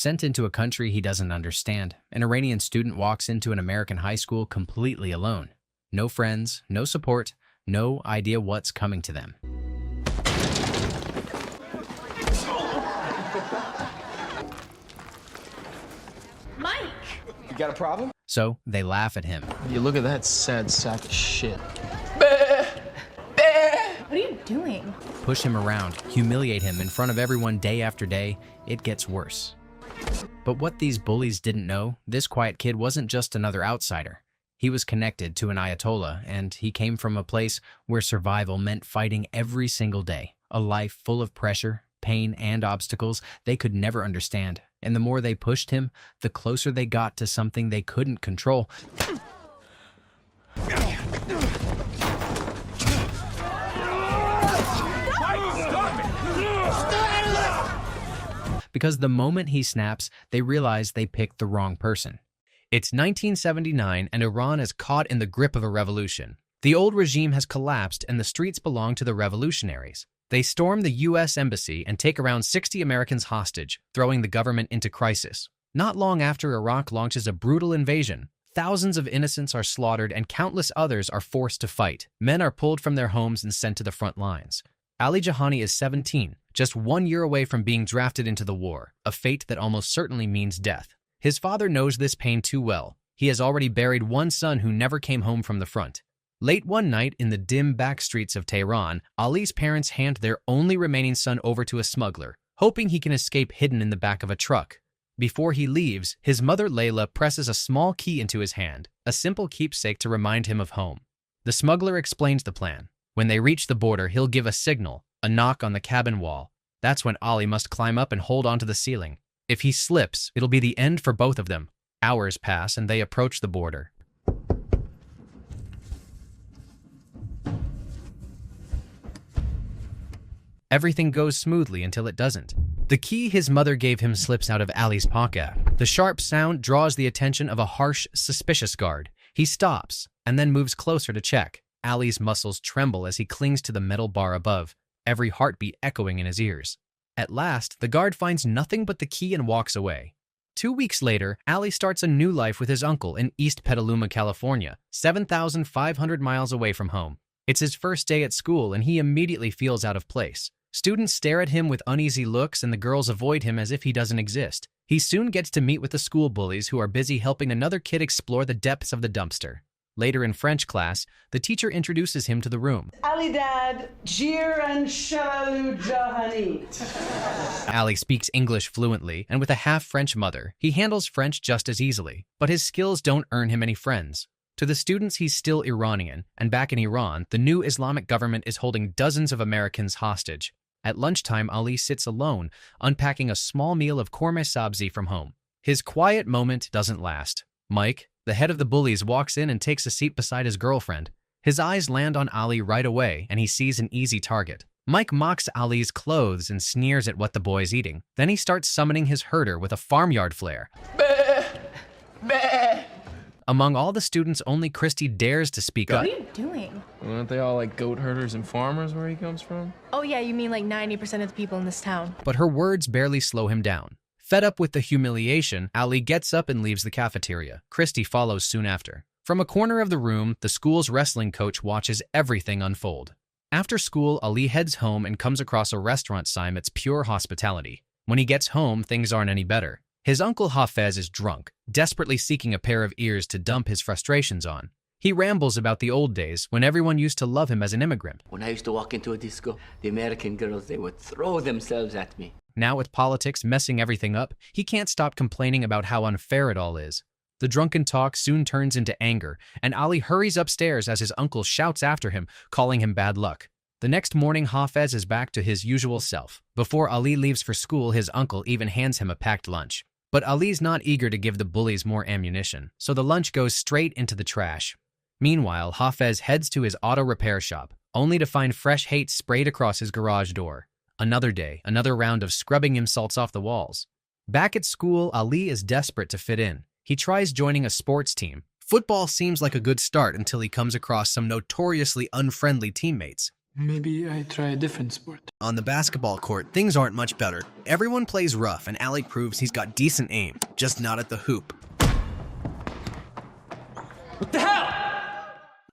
Sent into a country he doesn't understand, an Iranian student walks into an American high school completely alone. No friends, no support, no idea what's coming to them. Mike! You got a problem? So they laugh at him. You look at that sad sack of shit. What are you doing? Push him around, humiliate him in front of everyone day after day. It gets worse. But what these bullies didn't know, this quiet kid wasn't just another outsider. He was connected to an Ayatollah, and he came from a place where survival meant fighting every single day. A life full of pressure, pain, and obstacles they could never understand. And the more they pushed him, the closer they got to something they couldn't control. Because the moment he snaps, they realize they picked the wrong person. It's 1979 and Iran is caught in the grip of a revolution. The old regime has collapsed and the streets belong to the revolutionaries. They storm the U.S. embassy and take around 60 Americans hostage, throwing the government into crisis. Not long after, Iraq launches a brutal invasion. Thousands of innocents are slaughtered and countless others are forced to fight. Men are pulled from their homes and sent to the front lines. Ali Jahani is 17, just 1 year away from being drafted into the war, a fate that almost certainly means death. His father knows this pain too well. He has already buried one son who never came home from the front. Late one night in the dim back streets of Tehran, Ali's parents hand their only remaining son over to a smuggler, hoping he can escape hidden in the back of a truck. Before he leaves, his mother Layla presses a small key into his hand, a simple keepsake to remind him of home. The smuggler explains the plan. When they reach the border, he'll give a signal, a knock on the cabin wall. That's when Ali must climb up and hold onto the ceiling. If he slips, it'll be the end for both of them. Hours pass and they approach the border. Everything goes smoothly until it doesn't. The key his mother gave him slips out of Ali's pocket. The sharp sound draws the attention of a harsh, suspicious guard. He stops and then moves closer to check. Ali's muscles tremble as he clings to the metal bar above, every heartbeat echoing in his ears. At last, the guard finds nothing but the key and walks away. 2 weeks later, Ali starts a new life with his uncle in East Petaluma, California, 7,500 miles away from home. It's his first day at school and he immediately feels out of place. Students stare at him with uneasy looks and the girls avoid him as if he doesn't exist. He soon gets to meet with the school bullies who are busy helping another kid explore the depths of the dumpster. Later in French class, the teacher introduces him to the room. Ali Dad, Jir and Shalalu Jahani. Ali speaks English fluently, and with a half-French mother, he handles French just as easily, but his skills don't earn him any friends. To the students, he's still Iranian, and back in Iran, the new Islamic government is holding dozens of Americans hostage. At lunchtime, Ali sits alone, unpacking a small meal of korma sabzi from home. His quiet moment doesn't last. Mike, the head of the bullies, walks in and takes a seat beside his girlfriend. His eyes land on Ali right away, and he sees an easy target. Mike mocks Ali's clothes and sneers at what the boy's eating. Then he starts summoning his herder with a farmyard flare. Bah! Bah! Among all the students, only Christy dares to speak up. What are you doing? Aren't they all like goat herders and farmers where he comes from? Oh yeah, you mean like 90% of the people in this town. But her words barely slow him down. Fed up with the humiliation, Ali gets up and leaves the cafeteria. Christy follows soon after. From a corner of the room, the school's wrestling coach watches everything unfold. After school, Ali heads home and comes across a restaurant sign that's pure hospitality. When he gets home, things aren't any better. His uncle Hafez is drunk, desperately seeking a pair of ears to dump his frustrations on. He rambles about the old days when everyone used to love him as an immigrant. When I used to walk into a disco, the American girls, they would throw themselves at me. Now with politics messing everything up, he can't stop complaining about how unfair it all is. The drunken talk soon turns into anger, and Ali hurries upstairs as his uncle shouts after him, calling him bad luck. The next morning, Hafez is back to his usual self. Before Ali leaves for school, his uncle even hands him a packed lunch. But Ali's not eager to give the bullies more ammunition, so the lunch goes straight into the trash. Meanwhile, Hafez heads to his auto repair shop, only to find fresh hate sprayed across his garage door. Another day, another round of scrubbing insults off the walls. Back at school, Ali is desperate to fit in. He tries joining a sports team. Football seems like a good start until he comes across some notoriously unfriendly teammates. Maybe I try a different sport. On the basketball court, things aren't much better. Everyone plays rough, and Ali proves he's got decent aim, just not at the hoop. What the hell?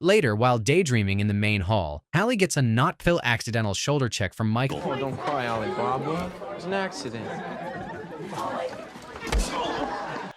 Later, while daydreaming in the main hall, Ali gets a not-pill accidental shoulder check from Michael. Oh, don't cry, Alibaba. It was an accident.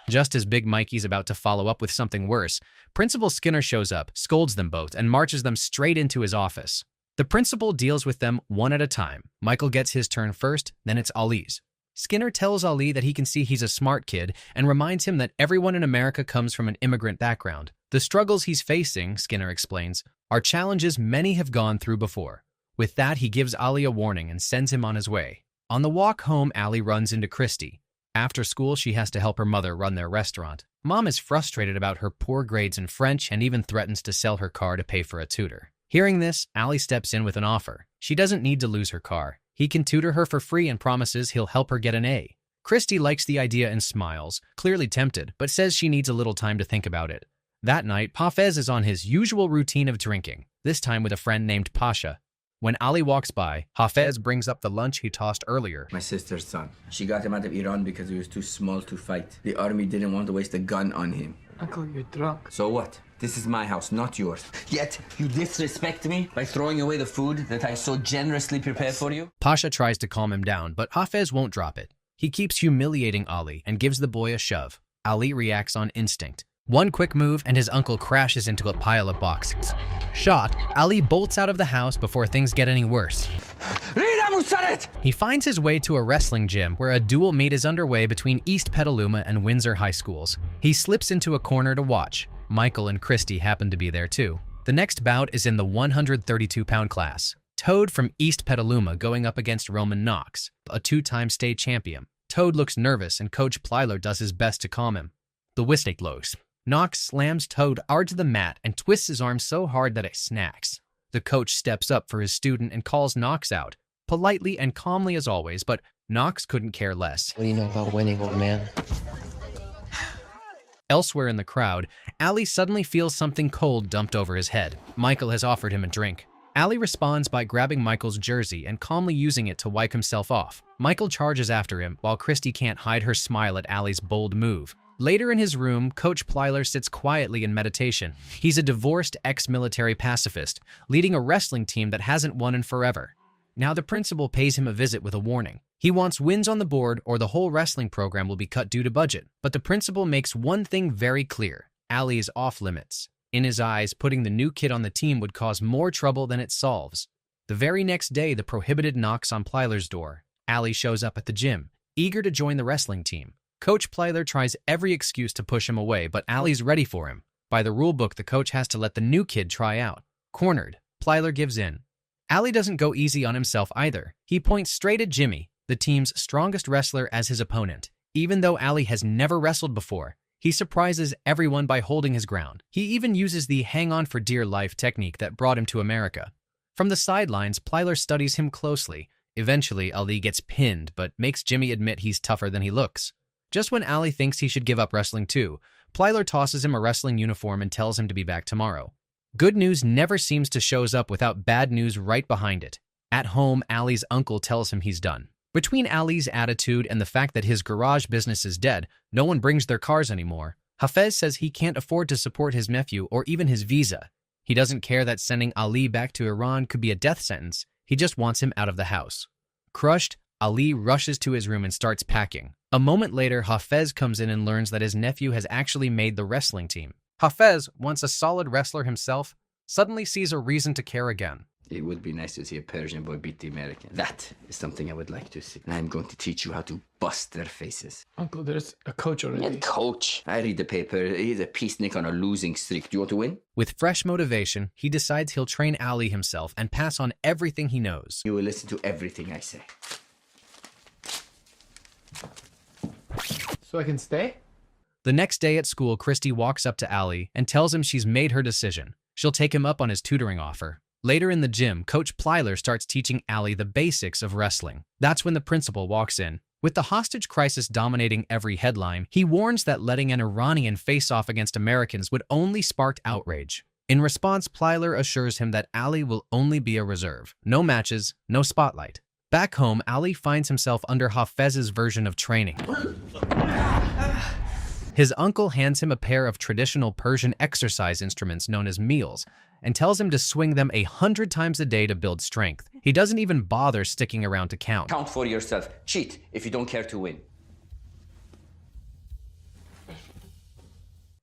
Just as Big Mikey's about to follow up with something worse, Principal Skinner shows up, scolds them both, and marches them straight into his office. The principal deals with them one at a time. Michael gets his turn first, then it's Ali's. Skinner tells Ali that he can see he's a smart kid and reminds him that everyone in America comes from an immigrant background. The struggles he's facing, Skinner explains, are challenges many have gone through before. With that, he gives Ali a warning and sends him on his way. On the walk home, Ali runs into Christy. After school, she has to help her mother run their restaurant. Mom is frustrated about her poor grades in French and even threatens to sell her car to pay for a tutor. Hearing this, Ali steps in with an offer. She doesn't need to lose her car. He can tutor her for free and promises he'll help her get an A. Christy likes the idea and smiles, clearly tempted, but says she needs a little time to think about it. That night, Hafez is on his usual routine of drinking, this time with a friend named Pasha. When Ali walks by, Hafez brings up the lunch he tossed earlier. My sister's son. She got him out of Iran because he was too small to fight. The army didn't want to waste a gun on him. Uncle, you're drunk. So what? This is my house, not yours. Yet, you disrespect me by throwing away the food that I so generously prepared for you? Pasha tries to calm him down, but Hafez won't drop it. He keeps humiliating Ali and gives the boy a shove. Ali reacts on instinct. One quick move and his uncle crashes into a pile of boxes. Shot, Ali bolts out of the house before things get any worse. He finds his way to a wrestling gym where a dual meet is underway between East Petaluma and Windsor High Schools. He slips into a corner to watch. Michael and Christy happen to be there too. The next bout is in the 132-pound class. Toad from East Petaluma going up against Roman Knox, a two-time state champion. Toad looks nervous and Coach Plyler does his best to calm him. The whist blows. Knox slams Toad hard to the mat and twists his arm so hard that it snaps. The coach steps up for his student and calls Knox out, politely and calmly as always, but Knox couldn't care less. What do you know about winning, old man? Elsewhere in the crowd, Ali suddenly feels something cold dumped over his head. Michael has offered him a drink. Ali responds by grabbing Michael's jersey and calmly using it to wipe himself off. Michael charges after him, while Christy can't hide her smile at Ali's bold move. Later in his room, Coach Plyler sits quietly in meditation. He's a divorced ex-military pacifist, leading a wrestling team that hasn't won in forever. Now the principal pays him a visit with a warning. He wants wins on the board or the whole wrestling program will be cut due to budget. But the principal makes one thing very clear. Ali is off limits. In his eyes, putting the new kid on the team would cause more trouble than it solves. The very next day, the prohibited knocks on Plyler's door. Ali shows up at the gym, eager to join the wrestling team. Coach Plyler tries every excuse to push him away, but Ali's ready for him. By the rulebook, the coach has to let the new kid try out. Cornered, Plyler gives in. Ali doesn't go easy on himself either. He points straight at Jimmy, the team's strongest wrestler, as his opponent. Even though Ali has never wrestled before, he surprises everyone by holding his ground. He even uses the hang on for dear life technique that brought him to America. From the sidelines, Plyler studies him closely. Eventually, Ali gets pinned, but makes Jimmy admit he's tougher than he looks. Just when Ali thinks he should give up wrestling too, Plyler tosses him a wrestling uniform and tells him to be back tomorrow. Good news never seems to show up without bad news right behind it. At home, Ali's uncle tells him he's done. Between Ali's attitude and the fact that his garage business is dead, no one brings their cars anymore, Hafez says he can't afford to support his nephew or even his visa. He doesn't care that sending Ali back to Iran could be a death sentence. He just wants him out of the house. Crushed, Ali rushes to his room and starts packing. A moment later, Hafez comes in and learns that his nephew has actually made the wrestling team. Hafez, once a solid wrestler himself, suddenly sees a reason to care again. It would be nice to see a Persian boy beat the American. That is something I would like to see. And I'm going to teach you how to bust their faces. Uncle, there's a coach already. And coach. I read the paper. He's a peacenik on a losing streak. Do you want to win? With fresh motivation, he decides he'll train Ali himself and pass on everything he knows. You will listen to everything I say. So I can stay? The next day at school, Christy walks up to Ali and tells him she's made her decision. She'll take him up on his tutoring offer. Later in the gym, Coach Plyler starts teaching Ali the basics of wrestling. That's when the principal walks in. With the hostage crisis dominating every headline, he warns that letting an Iranian face off against Americans would only spark outrage. In response, Plyler assures him that Ali will only be a reserve. No matches, no spotlight. Back home, Ali finds himself under Hafez's version of training. His uncle hands him a pair of traditional Persian exercise instruments known as meals and tells him to swing them 100 times a day to build strength. He doesn't even bother sticking around to count. Count for yourself. Cheat if you don't care to win.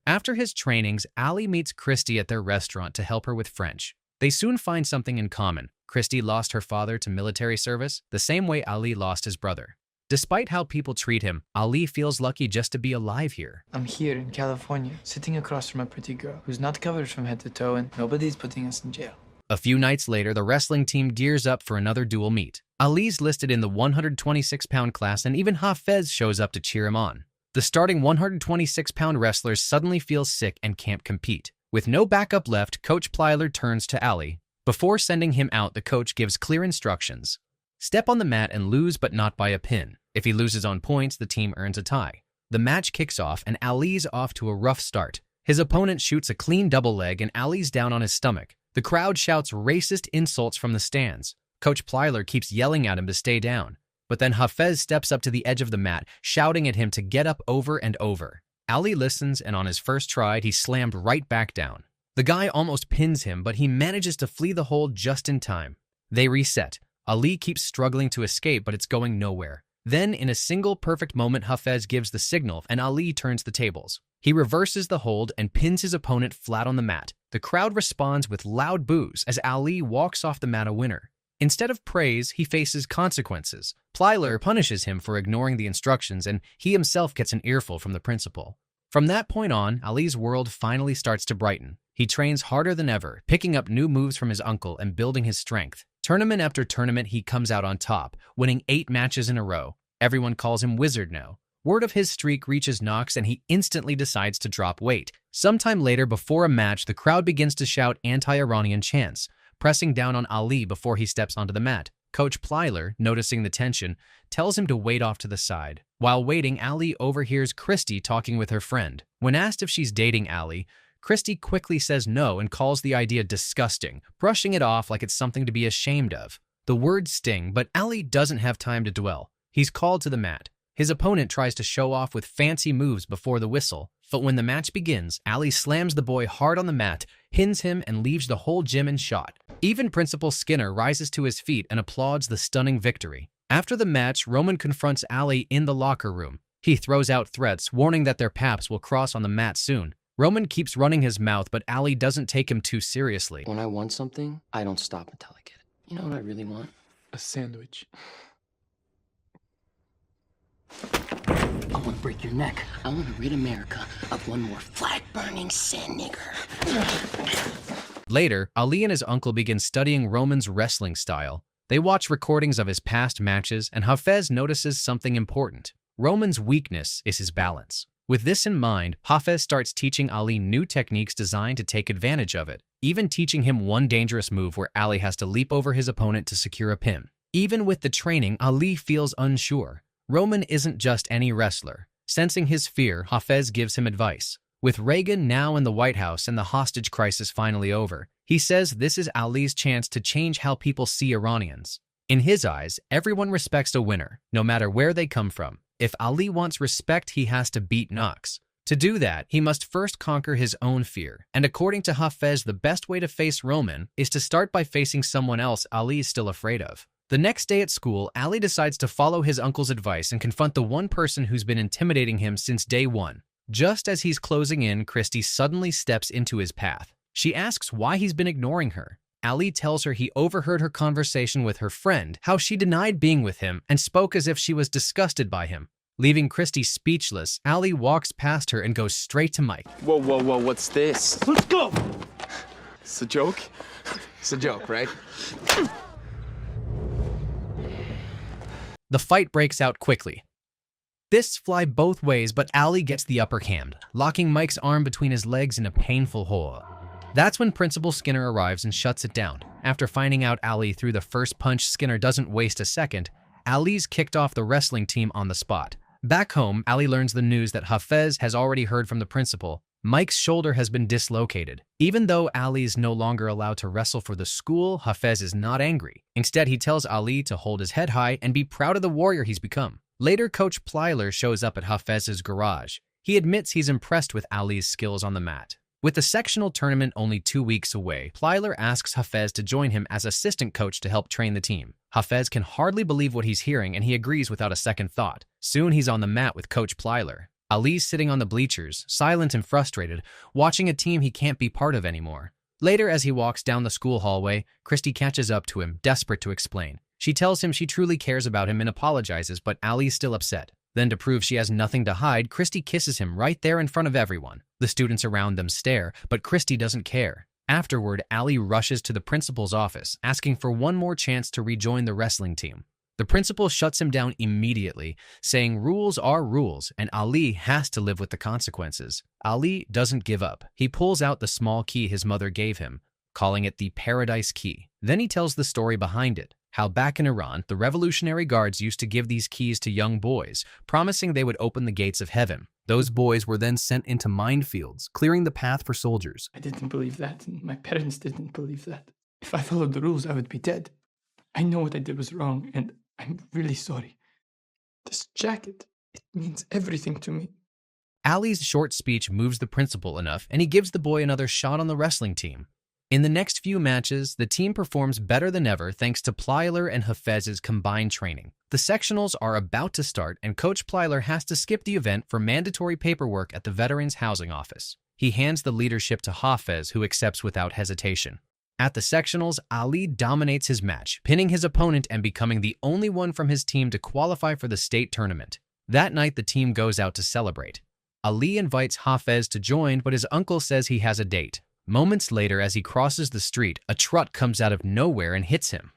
After his trainings, Ali meets Christy at their restaurant to help her with French. They soon find something in common. Christy lost her father to military service, the same way Ali lost his brother. Despite how people treat him, Ali feels lucky just to be alive here. I'm here in California, sitting across from a pretty girl who's not covered from head to toe, and nobody's putting us in jail. A few nights later, the wrestling team gears up for another dual meet. Ali's listed in the 126-pound class, and even Hafez shows up to cheer him on. The starting 126-pound wrestler suddenly feels sick and can't compete. With no backup left, Coach Plyler turns to Ali. Before sending him out, the coach gives clear instructions. Step on the mat and lose, but not by a pin. If he loses on points, the team earns a tie. The match kicks off, and Ali's off to a rough start. His opponent shoots a clean double leg, and Ali's down on his stomach. The crowd shouts racist insults from the stands. Coach Plyler keeps yelling at him to stay down. But then Hafez steps up to the edge of the mat, shouting at him to get up over and over. Ali listens, and on his first try, he's slammed right back down. The guy almost pins him, but he manages to flee the hold just in time. They reset. Ali keeps struggling to escape, but it's going nowhere. Then, in a single perfect moment, Hafez gives the signal, and Ali turns the tables. He reverses the hold and pins his opponent flat on the mat. The crowd responds with loud boos as Ali walks off the mat a winner. Instead of praise, he faces consequences. Plyler punishes him for ignoring the instructions, and he himself gets an earful from the principal. From that point on, Ali's world finally starts to brighten. He trains harder than ever, picking up new moves from his uncle and building his strength. Tournament after tournament, he comes out on top, winning 8 matches in a row. Everyone calls him Wizard now. Word of his streak reaches Knox, and he instantly decides to drop weight. Sometime later, before a match, the crowd begins to shout anti-Iranian chants, pressing down on Ali before he steps onto the mat. Coach Plyler, noticing the tension, tells him to wait off to the side. While waiting, Ali overhears Christy talking with her friend. When asked if she's dating Ali, Christy quickly says no and calls the idea disgusting, brushing it off like it's something to be ashamed of. The words sting, but Ali doesn't have time to dwell. He's called to the mat. His opponent tries to show off with fancy moves before the whistle, but when the match begins, Ali slams the boy hard on the mat, pins him, and leaves the whole gym in shot. Even Principal Skinner rises to his feet and applauds the stunning victory. After the match, Roman confronts Ali in the locker room. He throws out threats, warning that their paths will cross on the mat soon. Roman keeps running his mouth, but Ali doesn't take him too seriously. When I want something, I don't stop until I get it. You know what I really want? A sandwich. I want to break your neck. I want to rid America of one more flag-burning sin nigger. Later, Ali and his uncle begin studying Roman's wrestling style. They watch recordings of his past matches, and Hafez notices something important. Roman's weakness is his balance. With this in mind, Hafez starts teaching Ali new techniques designed to take advantage of it, even teaching him one dangerous move where Ali has to leap over his opponent to secure a pin. Even with the training, Ali feels unsure. Roman isn't just any wrestler. Sensing his fear, Hafez gives him advice. With Reagan now in the White House and the hostage crisis finally over, he says this is Ali's chance to change how people see Iranians. In his eyes, everyone respects a winner, no matter where they come from. If Ali wants respect, he has to beat Knox. To do that, he must first conquer his own fear. And according to Hafez, the best way to face Roman is to start by facing someone else Ali is still afraid of. The next day at school, Ali decides to follow his uncle's advice and confront the one person who's been intimidating him since day one. Just as he's closing in, Christy suddenly steps into his path. She asks why he's been ignoring her. Ali tells her he overheard her conversation with her friend, how she denied being with him and spoke as if she was disgusted by him. Leaving Christy speechless, Ali walks past her and goes straight to Mike. Whoa, what's this? Let's go! It's a joke? It's a joke, right? The fight breaks out quickly. Fists fly both ways, but Ali gets the upper hand, locking Mike's arm between his legs in a painful hole. That's when Principal Skinner arrives and shuts it down. After finding out Ali threw the first punch, Skinner doesn't waste a second. Ali's kicked off the wrestling team on the spot. Back home, Ali learns the news that Hafez has already heard from the principal. Mike's shoulder has been dislocated. Even though Ali is no longer allowed to wrestle for the school, Hafez is not angry. Instead, he tells Ali to hold his head high and be proud of the warrior he's become. Later, Coach Plyler shows up at Hafez's garage. He admits he's impressed with Ali's skills on the mat. With the sectional tournament only 2 weeks away, Plyler asks Hafez to join him as assistant coach to help train the team. Hafez can hardly believe what he's hearing, and he agrees without a second thought. Soon, he's on the mat with Coach Plyler. Ali's sitting on the bleachers, silent and frustrated, watching a team he can't be part of anymore. Later, as he walks down the school hallway, Christy catches up to him, desperate to explain. She tells him she truly cares about him and apologizes, but Ali's still upset. Then, to prove she has nothing to hide, Christy kisses him right there in front of everyone. The students around them stare, but Christy doesn't care. Afterward, Ali rushes to the principal's office, asking for one more chance to rejoin the wrestling team. The principal shuts him down immediately, saying rules are rules, and Ali has to live with the consequences. Ali doesn't give up. He pulls out the small key his mother gave him, calling it the Paradise Key. Then he tells the story behind it. How back in Iran, the Revolutionary Guards used to give these keys to young boys, promising they would open the gates of heaven. Those boys were then sent into minefields, clearing the path for soldiers. I didn't believe that, and my parents didn't believe that. If I followed the rules, I would be dead. I know what I did was wrong, and I'm really sorry. This jacket, it means everything to me. Ali's short speech moves the principal enough, and he gives the boy another shot on the wrestling team. In the next few matches, the team performs better than ever thanks to Plyler and Hafez's combined training. The sectionals are about to start, and Coach Plyler has to skip the event for mandatory paperwork at the Veterans Housing Office. He hands the leadership to Hafez, who accepts without hesitation. At the sectionals, Ali dominates his match, pinning his opponent and becoming the only one from his team to qualify for the state tournament. That night, the team goes out to celebrate. Ali invites Hafez to join, but his uncle says he has a date. Moments later, as he crosses the street, a truck comes out of nowhere and hits him.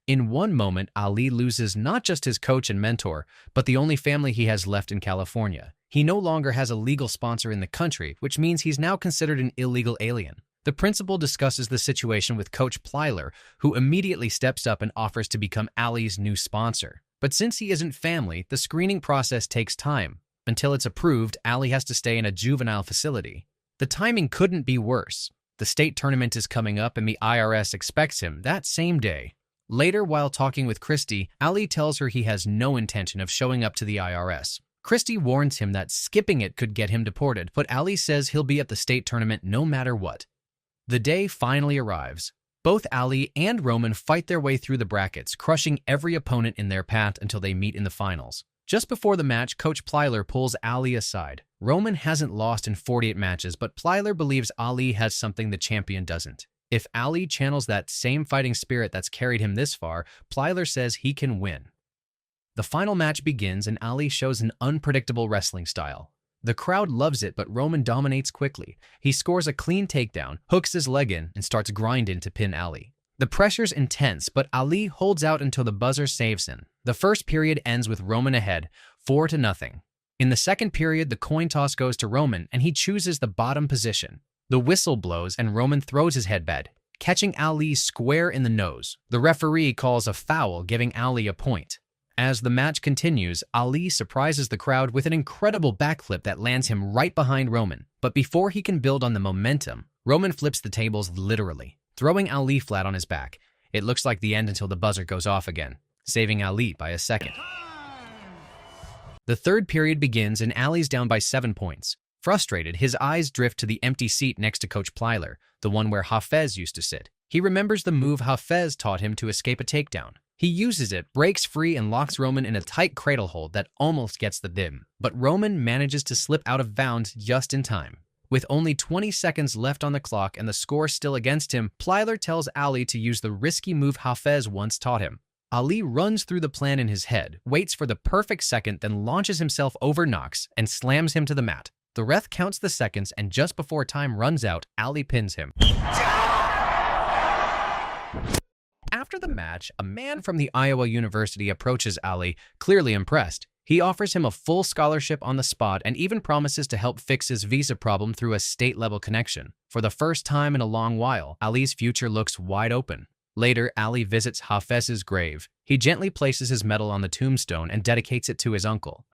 In one moment, Ali loses not just his coach and mentor, but the only family he has left in California. He no longer has a legal sponsor in the country, which means he's now considered an illegal alien. The principal discusses the situation with Coach Plyler, who immediately steps up and offers to become Ali's new sponsor. But since he isn't family, the screening process takes time. Until it's approved, Ali has to stay in a juvenile facility. The timing couldn't be worse. The state tournament is coming up and the IRS expects him that same day. Later, while talking with Christy, Ali tells her he has no intention of showing up to the IRS. Christy warns him that skipping it could get him deported, but Ali says he'll be at the state tournament no matter what. The day finally arrives. Both Ali and Roman fight their way through the brackets, crushing every opponent in their path until they meet in the finals. Just before the match, Coach Plyler pulls Ali aside. Roman hasn't lost in 48 matches, but Plyler believes Ali has something the champion doesn't. If Ali channels that same fighting spirit that's carried him this far, Plyler says he can win. The final match begins and Ali shows an unpredictable wrestling style. The crowd loves it, but Roman dominates quickly. He scores a clean takedown, hooks his leg in, and starts grinding to pin Ali. The pressure's intense, but Ali holds out until the buzzer saves him. The first period ends with Roman ahead, 4-0. In the second period, the coin toss goes to Roman, and he chooses the bottom position. The whistle blows, and Roman throws his headbed, catching Ali square in the nose. The referee calls a foul, giving Ali a point. As the match continues, Ali surprises the crowd with an incredible backflip that lands him right behind Roman. But before he can build on the momentum, Roman flips the tables literally, throwing Ali flat on his back. It looks like the end until the buzzer goes off again, saving Ali by a second. The third period begins and Ali's down by 7 points. Frustrated, his eyes drift to the empty seat next to Coach Plyler, the one where Hafez used to sit. He remembers the move Hafez taught him to escape a takedown. He uses it, breaks free, and locks Roman in a tight cradle hold that almost gets the dim. But Roman manages to slip out of bounds just in time. With only 20 seconds left on the clock and the score still against him, Plyler tells Ali to use the risky move Hafez once taught him. Ali runs through the plan in his head, waits for the perfect second, then launches himself over Knox and slams him to the mat. The ref counts the seconds, and just before time runs out, Ali pins him. After the match, a man from the Iowa University approaches Ali, clearly impressed. He offers him a full scholarship on the spot and even promises to help fix his visa problem through a state-level connection. For the first time in a long while, Ali's future looks wide open. Later, Ali visits Hafez's grave. He gently places his medal on the tombstone and dedicates it to his uncle.